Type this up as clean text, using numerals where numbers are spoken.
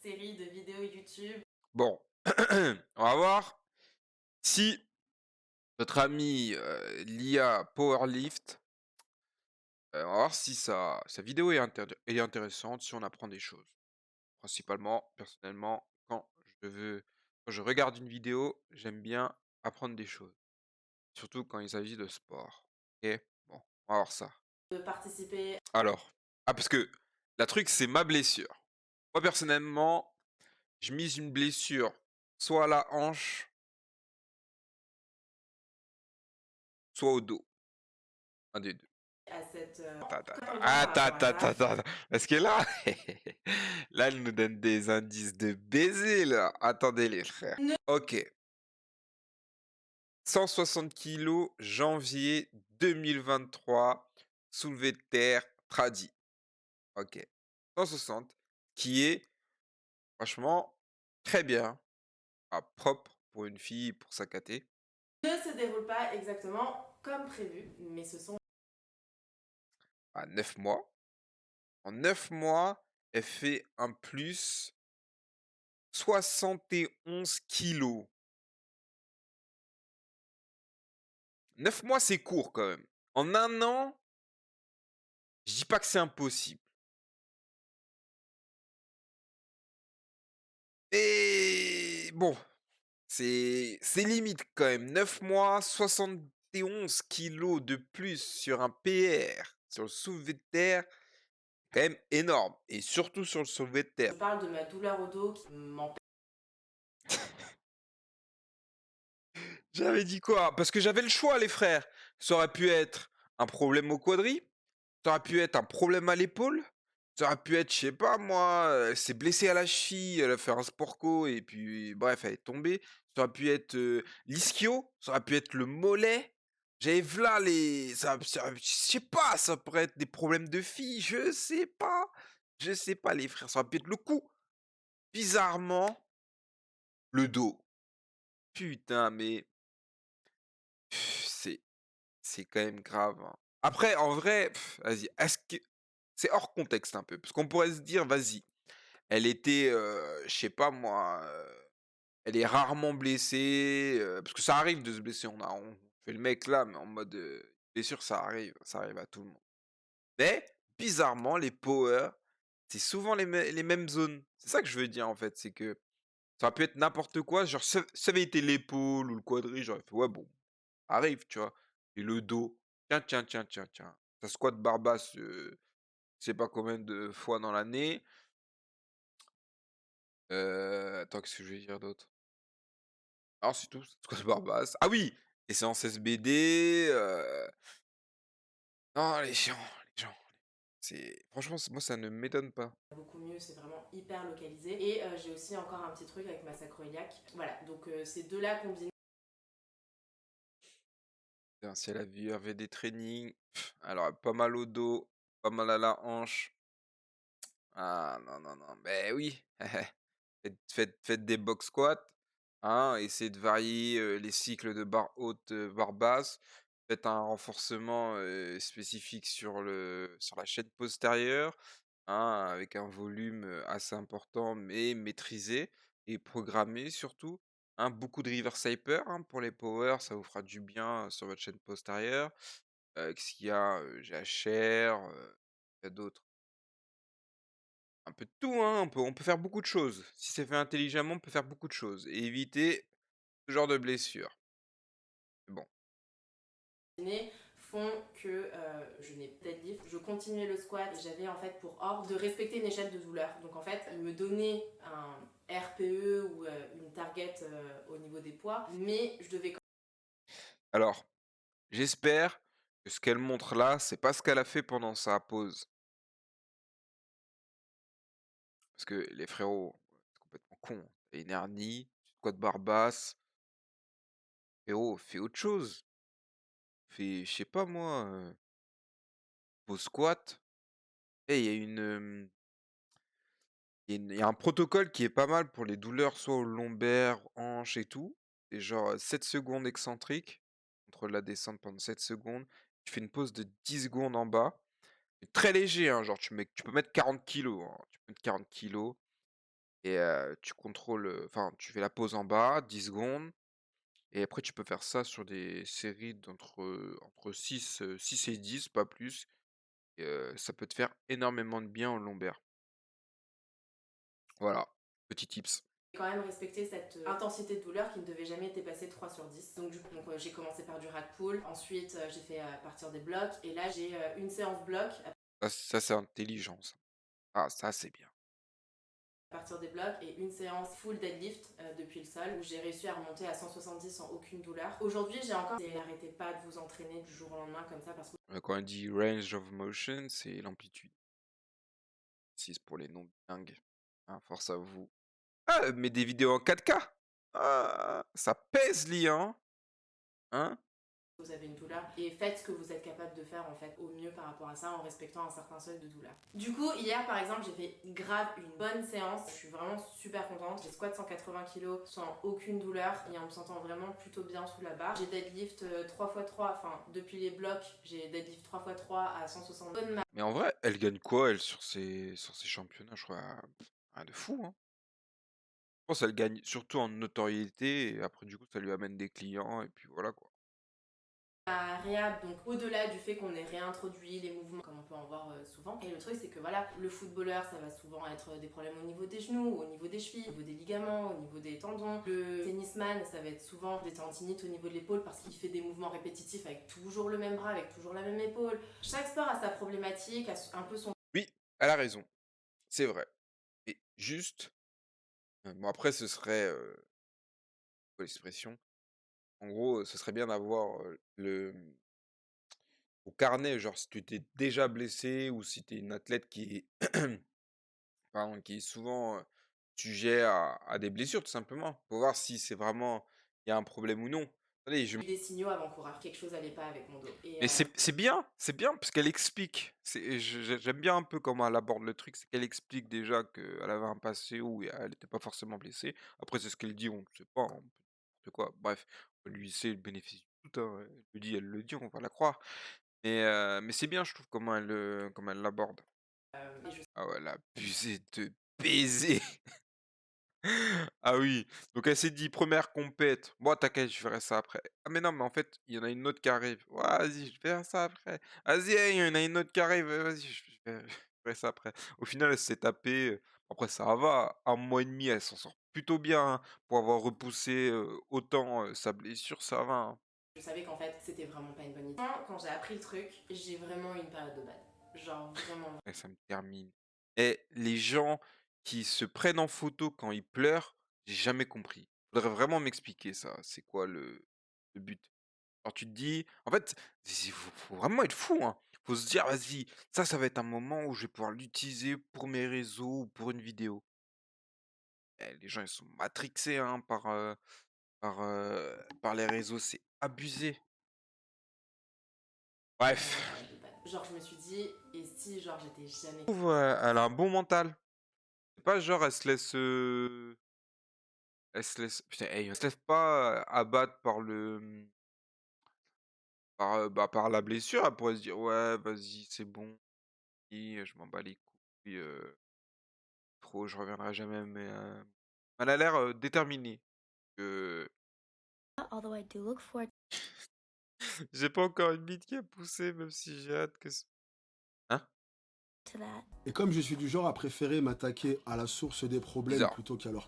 série de vidéos YouTube. Bon, on va voir si notre ami, l'IA Powerlift, on va voir si sa vidéo est intéressante, si on apprend des choses. Principalement, personnellement, quand je regarde une vidéo, j'aime bien apprendre des choses, surtout quand il s'agit de sport. OK? Bon, on va voir ça. De participer. Alors, parce que la truc, c'est ma blessure. Moi, personnellement, je mise une blessure soit à la hanche, soit au dos, un des 2. À cette, Attends, parce que là, là, elle nous donne des indices de baiser, là. Attendez les frères. Ne OK, 160 kilos, janvier 2023, soulevé de terre, tradi. OK, 160, qui est franchement très bien, propre pour une fille, pour sa caté. ne se déroule pas exactement comme prévu, mais ce sont À 9 mois. En 9 mois, elle fait un plus 71 kilos. 9 mois, c'est court quand même. En un an, je dis pas que c'est impossible. Et bon, c'est limite quand même. 9 mois, 71 kilos de plus sur un PR, sur le soulevé de terre, quand même énorme. Et surtout sur le soulevé de je terre. parle de ma douleur au dos qui m'empêche. J'avais dit quoi? Parce que j'avais le choix, les frères. Ça aurait pu être un problème au quadri, ça aurait pu être un problème à l'épaule, ça aurait pu être, je sais pas moi, elle s'est blessée à la cheville, elle a fait un sport co et puis bref, elle est tombée. Ça aurait pu être, l'ischio, ça aurait pu être le mollet. J'avais v'là les je sais pas, ça pourrait être des problèmes de filles, je sais pas. Je sais pas les frères, ça aurait pu être le cou. Bizarrement, le dos. Putain, mais c'est c'est quand même grave, hein. Après, en vrai, vas-y, est-ce que c'est hors contexte un peu, parce qu'on pourrait se dire: «Vas-y, elle était, je sais pas moi, elle est rarement blessée», parce que ça arrive de se blesser. On fait le mec là, mais en mode, blessure, ça arrive à tout le monde. Mais bizarrement, les power, c'est souvent les mêmes zones. C'est ça que je veux dire, en fait, c'est que ça aurait pu être n'importe quoi, genre, ça avait été l'épaule ou le quadri, j'aurais fait: «Ouais, bon, arrive», tu vois? Et le dos, tiens, ça squatte barbasse, je sais pas combien de fois dans l'année. Attends, qu'est-ce que je vais dire d'autre? Non, c'est tout, ça squatte barbasse. Ah oui! Les séances SBD, non, les gens, c'est franchement, moi, ça ne m'étonne pas. Beaucoup mieux, c'est vraiment hyper localisé. Et j'ai aussi encore un petit truc avec ma sacroiliaque. Voilà, donc ces deux-là combinés. Putain, si elle avait des trainings, elle aurait pas mal au dos, pas mal à la hanche. Ah non, beh oui! Faites des box squats, hein, essayez de varier, les cycles de barre haute, barre basse. Faites un renforcement, spécifique sur la chaîne postérieure, hein, avec un volume, assez important mais maîtrisé et programmé surtout, hein. Beaucoup de reverse hyper, hein, pour les power, ça vous fera du bien, sur votre chaîne postérieure. Qu'est-ce qu'il y a? Jachère, il y a d'autres? Un peu de tout, hein, on peut faire beaucoup de choses. Si c'est fait intelligemment, on peut faire beaucoup de choses et éviter ce genre de blessures. Bon, Font que je n'ai pas de deadlift, je continuais le squat et j'avais en fait pour ordre de respecter une échelle de douleur. Donc en fait, il me donnait un RPE ou une target au niveau des poids, mais je devais. alors, j'espère que ce qu'elle montre là, c'est pas ce qu'elle a fait pendant sa pause. Parce que les frérots, c'est complètement con. Tu une hernie, tu squattes barre basse. Frérot, fais autre chose. Fais, je sais pas moi, pause squat. Et il y a il y a un protocole qui est pas mal pour les douleurs, soit aux lombaires, hanches et tout. C'est genre 7 secondes excentriques, contre la descente pendant 7 secondes. Tu fais une pause de 10 secondes en bas. C'est très léger, hein, genre tu peux mettre 40 kilos, hein, tu peux mettre 40 kilos et tu contrôles, enfin, tu fais la pause en bas, 10 secondes et après tu peux faire ça sur des séries entre 6 et 10, pas plus et ça peut te faire énormément de bien au lombaire. Voilà, petit tips. Quand même respecter cette intensité de douleur qui ne devait jamais dépasser 3 sur 10. Donc du coup, j'ai commencé par du rack pull, ensuite j'ai fait partir des blocs, et là j'ai une séance bloc Ça, c'est intelligent ça. Ah ça, c'est bien. à partir des blocs et une séance full deadlift depuis le sol où j'ai réussi à remonter à 170 sans aucune douleur. Aujourd'hui j'ai encore... N'arrêtez pas de vous entraîner du jour au lendemain comme ça parce que... Quand on dit range of motion, c'est l'amplitude. 6 pour les non-bilingues. Ah, force à vous. Ah, mais des vidéos en 4K. Ah, ça pèse, hein? Hein? vous avez une douleur et faites ce que vous êtes capable de faire en fait au mieux par rapport à ça en respectant un certain seuil de douleur. Du coup hier par exemple j'ai fait grave une bonne séance, je suis vraiment super contente, j'ai squat 180 kg sans aucune douleur et en me sentant vraiment plutôt bien sous la barre. J'ai deadlift 3x3, enfin depuis les blocs j'ai deadlift 3x3 à 160. Mais en vrai, elle gagne quoi, elle, sur ses championnats, je crois? Rien de fou, hein. Je pense qu'elle gagne surtout en notoriété et après du coup ça lui amène des clients et puis voilà quoi. Réhab, donc au-delà du fait qu'on ait réintroduit les mouvements comme on peut en voir souvent. Et le truc c'est que voilà, le footballeur ça va souvent être des problèmes au niveau des genoux, au niveau des chevilles, au niveau des ligaments, au niveau des tendons. Le tennisman ça va être souvent des tendinites au niveau de l'épaule parce qu'il fait des mouvements répétitifs avec toujours le même bras, avec toujours la même épaule. Chaque sport a sa problématique, a un peu son... Oui, elle a raison, c'est vrai. Et juste, bon après ce serait, quoi l'expression? En gros, ce serait bien d'avoir, au carnet, genre si tu t'es déjà blessé ou si tu es une athlète qui est pardon, qui est souvent, sujet à des blessures tout simplement. Pour voir si c'est vraiment il y a un problème ou non. Allez, je des signaux avant-coureurs, quelque chose allait pas avec mon dos. Et mais c'est bien parce qu'elle explique. J'aime bien un peu comment elle aborde le truc, c'est qu'elle explique déjà qu'elle avait un passé où elle était pas forcément blessée. Après c'est ce qu'elle dit, on ne sait pas, hein, n'importe quoi. Bref, on lui laisser le bénéfice du doute, hein, elle le dit, on va la croire. Mais c'est bien je trouve comment elle l'aborde. et je Ah ouais, elle a abusé de baiser. Ah oui, donc elle s'est dit: «Première compète, moi t'inquiète, je ferai ça après». «Ah mais non, mais en fait, il y en a une autre qui arrive». «Ouais, vas-y, je verrai ça après». «Vas-y, hey, il y en a une autre qui arrive, vas-y, je ferai ça après». Au final, elle s'est tapée, après ça va, 1 mois et demi, elle s'en sort plutôt bien, hein, pour avoir repoussé, autant, sa blessure, ça va, hein. Je savais qu'en fait c'était vraiment pas une bonne idée. Quand j'ai appris le truc, j'ai vraiment eu une période de bad. Genre vraiment. Ouais, ça me termine. Et les gens qui se prennent en photo quand ils pleurent, j'ai jamais compris. Faudrait vraiment m'expliquer ça, c'est quoi le but? Alors tu te dis en fait, faut vraiment être fou, hein. Faut se dire: «Vas-y, ça va être un moment où je vais pouvoir l'utiliser pour mes réseaux ou pour une vidéo». Les gens ils sont matrixés, hein, par les réseaux, c'est abusé. Bref, Genre je me suis dit, et si genre j'étais jamais... je trouve, elle a un bon mental. C'est pas genre putain, elle se laisse pas, abattre par par la blessure. Elle pourrait se dire: «Ouais, vas-y, c'est bon, je m'en bats les couilles, trop, je reviendrai jamais», mais elle a l'air, déterminée, que Although I do look forward j'ai pas encore une bite qui a poussé, même si j'ai hâte que hein? to that. Et comme je suis du genre à préférer m'attaquer à la source des problèmes Bizarre. plutôt qu'à leur